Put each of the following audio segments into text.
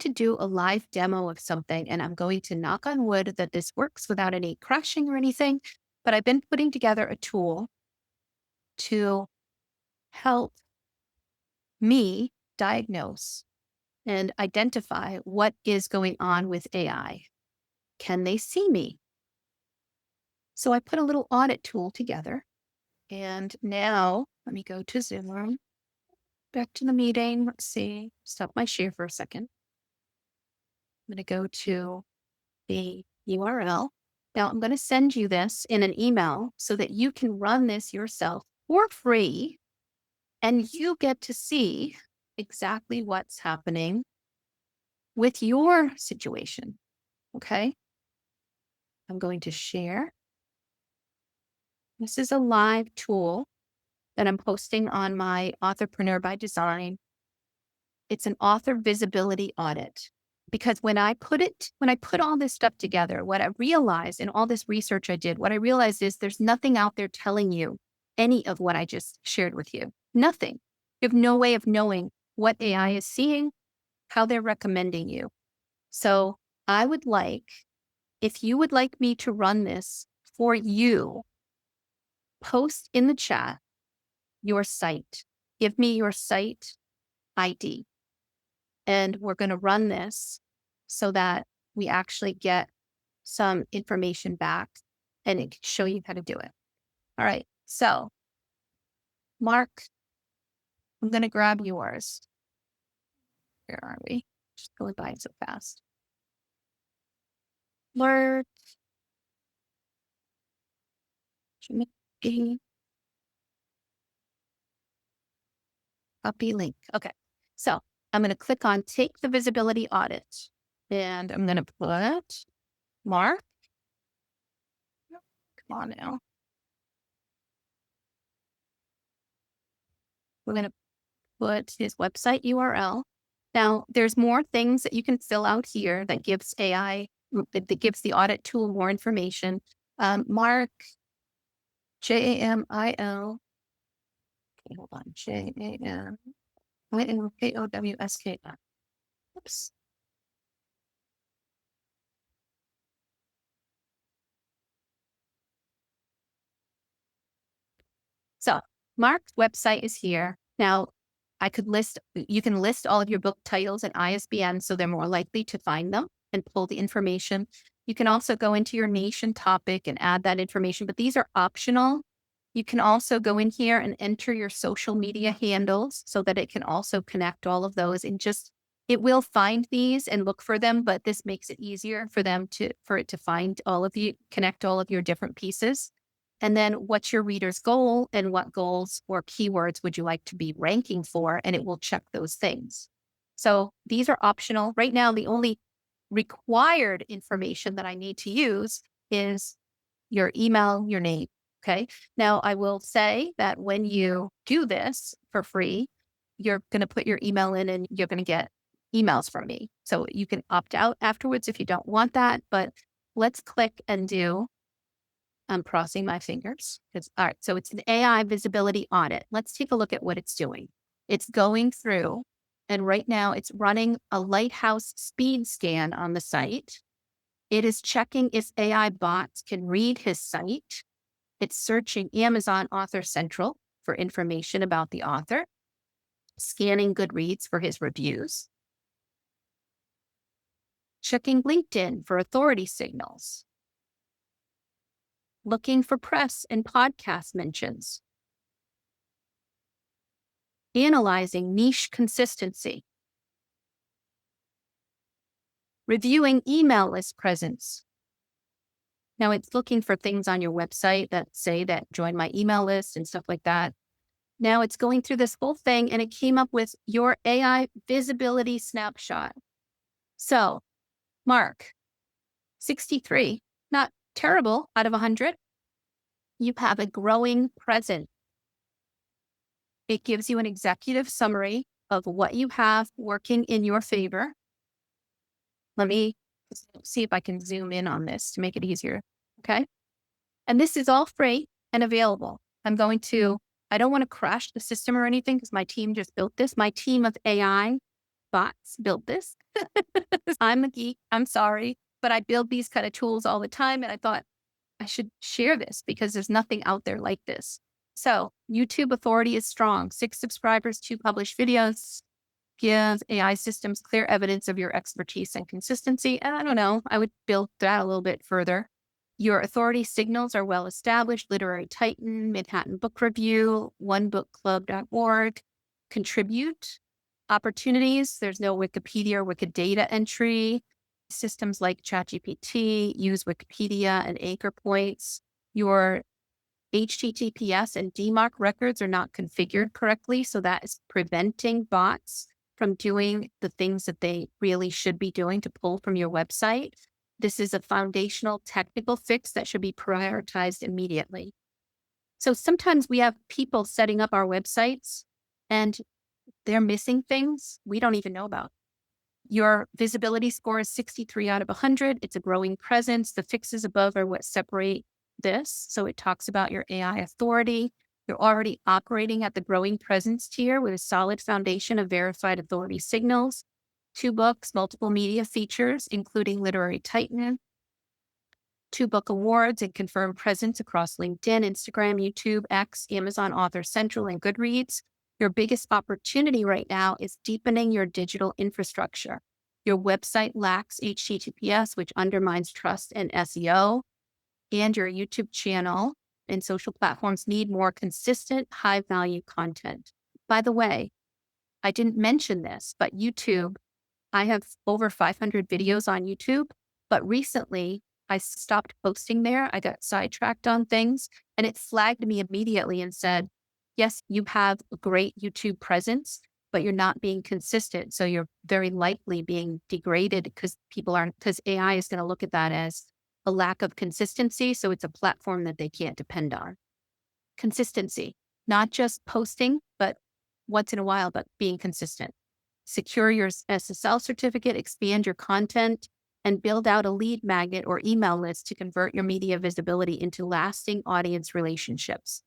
to do a live demo of something, and I'm going to knock on wood that this works without any crashing or anything. But I've been putting together a tool to help me diagnose and identify what is going on with AI. Can they see me? So I put a little audit tool together. And now let me go to Zoom, back to the meeting. Let's see, stop my share for a second. I'm going to go to the URL. Now I'm going to send you this in an email so that you can run this yourself for free and you get to see exactly what's happening with your situation. Okay. I'm going to share. This is a live tool that I'm posting on my Authorpreneur by Design. It's an author visibility audit. Because when I put all this stuff together, what I realized in all this research I did, what I realized is there's nothing out there telling you any of what I just shared with you. Nothing. You have no way of knowing what AI is seeing, how they're recommending you. So I would like, if you would like me to run this for you, post in the chat your site. Give me your site ID. And we're going to run this so that we actually get some information back and it can show you how to do it. All right. So, Mark, I'm going to grab yours. Where are we? Just going by so fast. Alert. Copy link. Okay. So I'm going to click on take the visibility audit and I'm going to put Mark. Come on now. We're going to put his website URL. Now, there's more things that you can fill out here that gives AI, that gives the audit tool more information. Mark, Jamil, okay, hold on, Jamilkowsk. Oops. So Mark's website is here. Now, you can list all of your book titles and ISBN so they're more likely to find them and pull the information. You can also go into your niche and topic and add that information, but these are optional. You can also go in here and enter your social media handles so that it can also connect all of those and it will find these and look for them, but this makes it easier for it to find all of you, connect all of your different pieces. And then what's your reader's goal and what goals or keywords would you like to be ranking for? And it will check those things. So these are optional. Right now, the only required information that I need to use is your email, your name. Okay. Now, I will say that when you do this for free, you're going to put your email in and you're going to get emails from me. So you can opt out afterwards if you don't want that. But let's click and do. I'm crossing my fingers. All right. So it's an AI visibility audit. Let's take a look at what it's doing. It's going through, and right now it's running a lighthouse speed scan on the site. It is checking if AI bots can read his site. It's searching Amazon Author Central for information about the author, scanning Goodreads for his reviews, checking LinkedIn for authority signals, looking for press and podcast mentions, analyzing niche consistency, reviewing email list presence. Now it's looking for things on your website that say that join my email list and stuff like that. Now it's going through this whole thing and it came up with your AI visibility snapshot. So, Mark, 63, not terrible out of 100. You have a growing presence. It gives you an executive summary of what you have working in your favor. Let me see if I can zoom in on this to make it easier. Okay. And this is all free and available. I don't want to crash the system or anything because my team just built this. My team of AI bots built this. I'm a geek. I'm sorry, but I build these kind of tools all the time. And I thought I should share this because there's nothing out there like this. So YouTube authority is strong. 6 subscribers, 2 published videos give AI systems clear evidence of your expertise and consistency. And I don't know, I would build that a little bit further. Your authority signals are well established. Literary Titan, Manhattan Book Review, onebookclub.org. Contribute opportunities. There's no Wikipedia or Wikidata entry. Systems like ChatGPT use Wikipedia and anchor points. Your HTTPS and DMARC records are not configured correctly. So that is preventing bots from doing the things that they really should be doing to pull from your website. This is a foundational technical fix that should be prioritized immediately. So sometimes we have people setting up our websites and they're missing things we don't even know about. Your visibility score is 63 out of 100. It's a growing presence. The fixes above are what separate this. So it talks about your AI authority. You're already operating at the growing presence tier with a solid foundation of verified authority signals, 2 books, multiple media features, including Literary Titan, 2 book awards, and confirmed presence across LinkedIn, Instagram, YouTube, X, Amazon Author Central, and Goodreads. Your biggest opportunity right now is deepening your digital infrastructure. Your website lacks HTTPS, which undermines trust and SEO, and your YouTube channel and social platforms need more consistent, high value content. By the way, I didn't mention this, but YouTube, I have over 500 videos on YouTube, but recently I stopped posting there. I got sidetracked on things and it flagged me immediately and said, yes, you have a great YouTube presence, but you're not being consistent. So you're very likely being degraded because AI is going to look at that as a lack of consistency. So it's a platform that they can't depend on. Consistency, not just posting, but once in a while, but being consistent. Secure your SSL certificate, expand your content, and build out a lead magnet or email list to convert your media visibility into lasting audience relationships.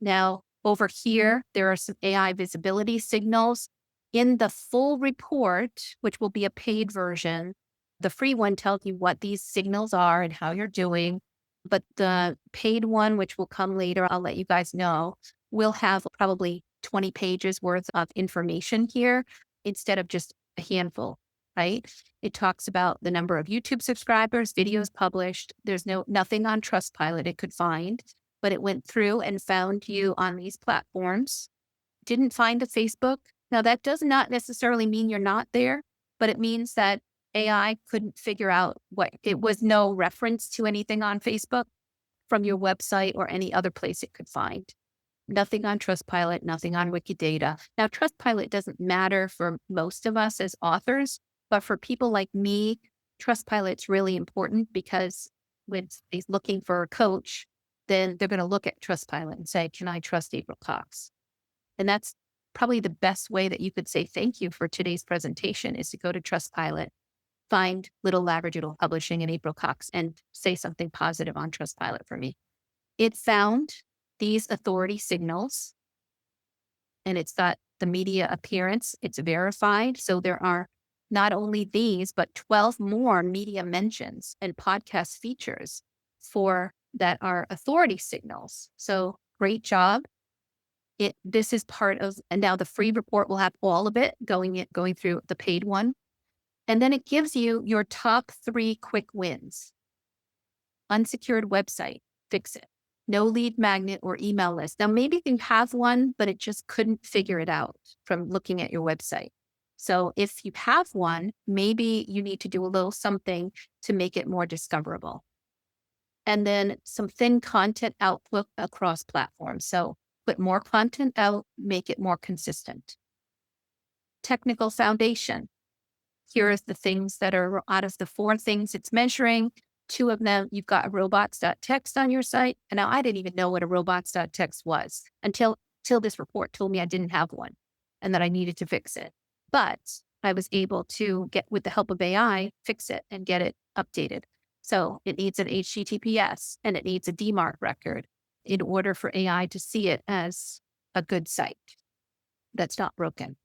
Now, over here, there are some AI visibility signals. In the full report, which will be a paid version, the free one tells you what these signals are and how you're doing. But the paid one, which will come later, I'll let you guys know, will have probably 20 pages worth of information here instead of just a handful, right? It talks about the number of YouTube subscribers, videos published. There's nothing on Trustpilot it could find, but it went through and found you on these platforms. Didn't find a Facebook. Now, that does not necessarily mean you're not there, but it means that AI couldn't figure out it was no reference to anything on Facebook from your website or any other place it could find. Nothing on Trustpilot, nothing on Wikidata. Now, Trustpilot doesn't matter for most of us as authors, but for people like me, Trustpilot's really important because when he's looking for a coach, then they're going to look at Trustpilot and say, can I trust April Cox? And that's probably the best way that you could say thank you for today's presentation is to go to Trustpilot, find Little Labradoodle Publishing and April Cox and say something positive on Trustpilot for me. It found these authority signals and it's got the media appearance. It's verified. So there are not only these, but 12 more media mentions and podcast features that are authority signals. So great job. This is part of, and now the free report will have all of it going through the paid one. And then it gives you your top 3 quick wins. Unsecured website, fix it. No lead magnet or email list. Now, maybe you have one, but it just couldn't figure it out from looking at your website. So if you have one, maybe you need to do a little something to make it more discoverable. And then some thin content output across platforms. So put more content out, make it more consistent. Technical foundation. Here are the things that are out of the 4 things it's measuring. 2 of them, you've got a robots.txt on your site. And now I didn't even know what a robots.txt was until this report told me I didn't have one and that I needed to fix it. But I was able to with the help of AI, fix it and get it updated. So it needs an HTTPS and it needs a DMARC record in order for AI to see it as a good site that's not broken.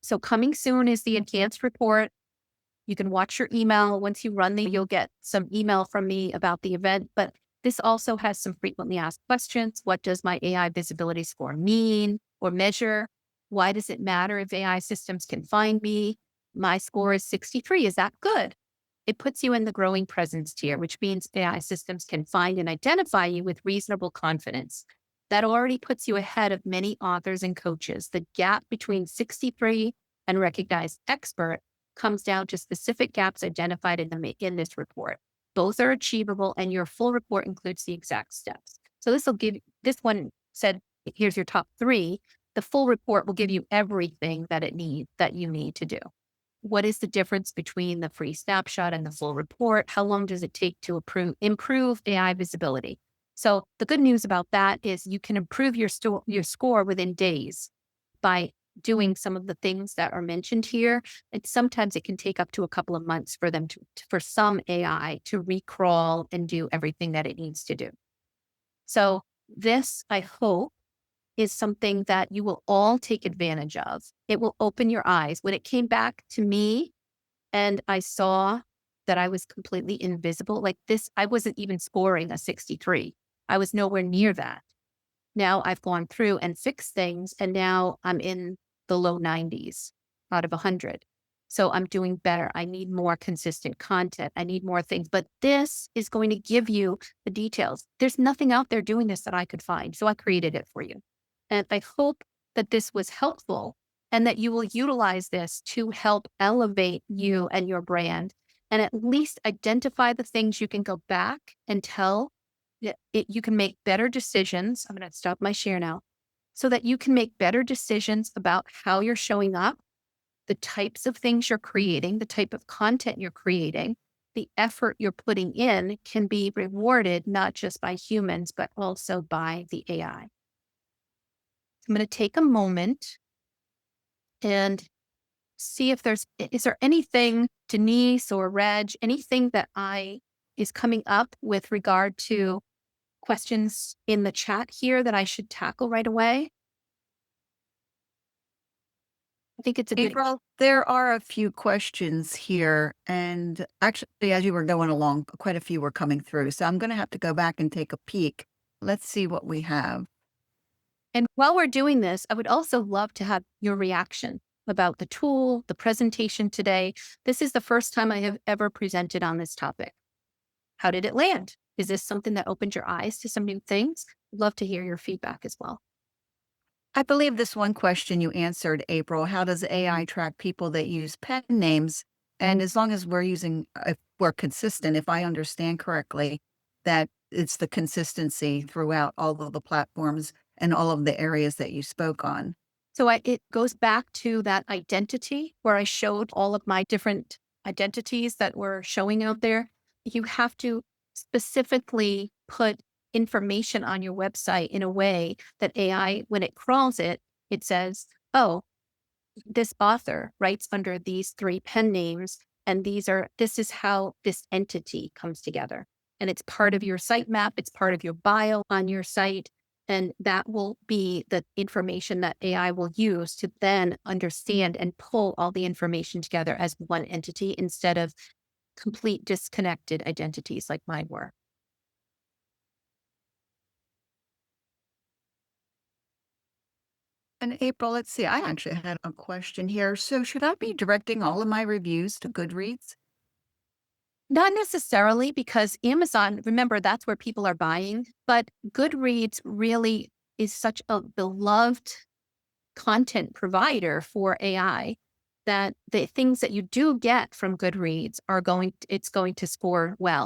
So coming soon is the enhanced report. You can watch your email. Once you run you'll get some email from me about the event. But this also has some frequently asked questions. What does my AI visibility score mean or measure? Why does it matter if AI systems can find me? My score is 63. Is that good? It puts you in the growing presence tier, which means AI systems can find and identify you with reasonable confidence. That already puts you ahead of many authors and coaches. The gap between 63 and recognized expert comes down to specific gaps identified in this report. Both are achievable, and your full report includes the exact steps. So this one said, here's your top three. The full report will give you everything that you need to do. What is the difference between the free snapshot and the full report? How long does it take to improve AI visibility? So the good news about that is you can improve your score within days by doing some of the things that are mentioned here. And sometimes it can take up to a couple of months for them for some AI to recrawl and do everything that it needs to do. So this, I hope, is something that you will all take advantage of. It will open your eyes. When it came back to me and I saw that I was completely invisible, like this, I wasn't even scoring a 63. I was nowhere near that. Now I've gone through and fixed things, and now I'm in the low 90s out of 100. So I'm doing better. I need more consistent content. I need more things, but this is going to give you the details. There's nothing out there doing this that I could find. So I created it for you. And I hope that this was helpful and that you will utilize this to help elevate you and your brand and at least identify the things you can go back and tell you can make better decisions. I'm going to stop my share now so that you can make better decisions about how you're showing up, the types of things you're creating, the type of content you're creating, the effort you're putting in can be rewarded not just by humans, but also by the AI. I'm going to take a moment and see if is there anything, Denise or Reg, anything that is coming up with regard to questions in the chat here that I should tackle right away? I think it's a good. April, there are a few questions here, and actually, as you were going along, quite a few were coming through. So I'm going to have to go back and take a peek. Let's see what we have. And while we're doing this, I would also love to have your reaction about the tool, the presentation today. This is the first time I have ever presented on this topic. How did it land? Is this something that opened your eyes to some new things? I'd love to hear your feedback as well. I believe this one question you answered, April. How does AI track people that use pen names? And as long as if we're consistent, if I understand correctly, that it's the consistency throughout all of the platforms and all of the areas that you spoke on. So it goes back to that identity where I showed all of my different identities that were showing out there. You have to specifically put information on your website in a way that AI, when it crawls it, it says, oh, this author writes under these three pen names, and this is how this entity comes together. And it's part of your sitemap, it's part of your bio on your site. And that will be the information that AI will use to then understand and pull all the information together as one entity instead of complete disconnected identities like mine were. And April, let's see, I actually had a question here. So should I be directing all of my reviews to Goodreads? Not necessarily, because Amazon, remember, that's where people are buying, but Goodreads really is such a beloved content provider for AI that the things that you do get from Goodreads it's going to score well.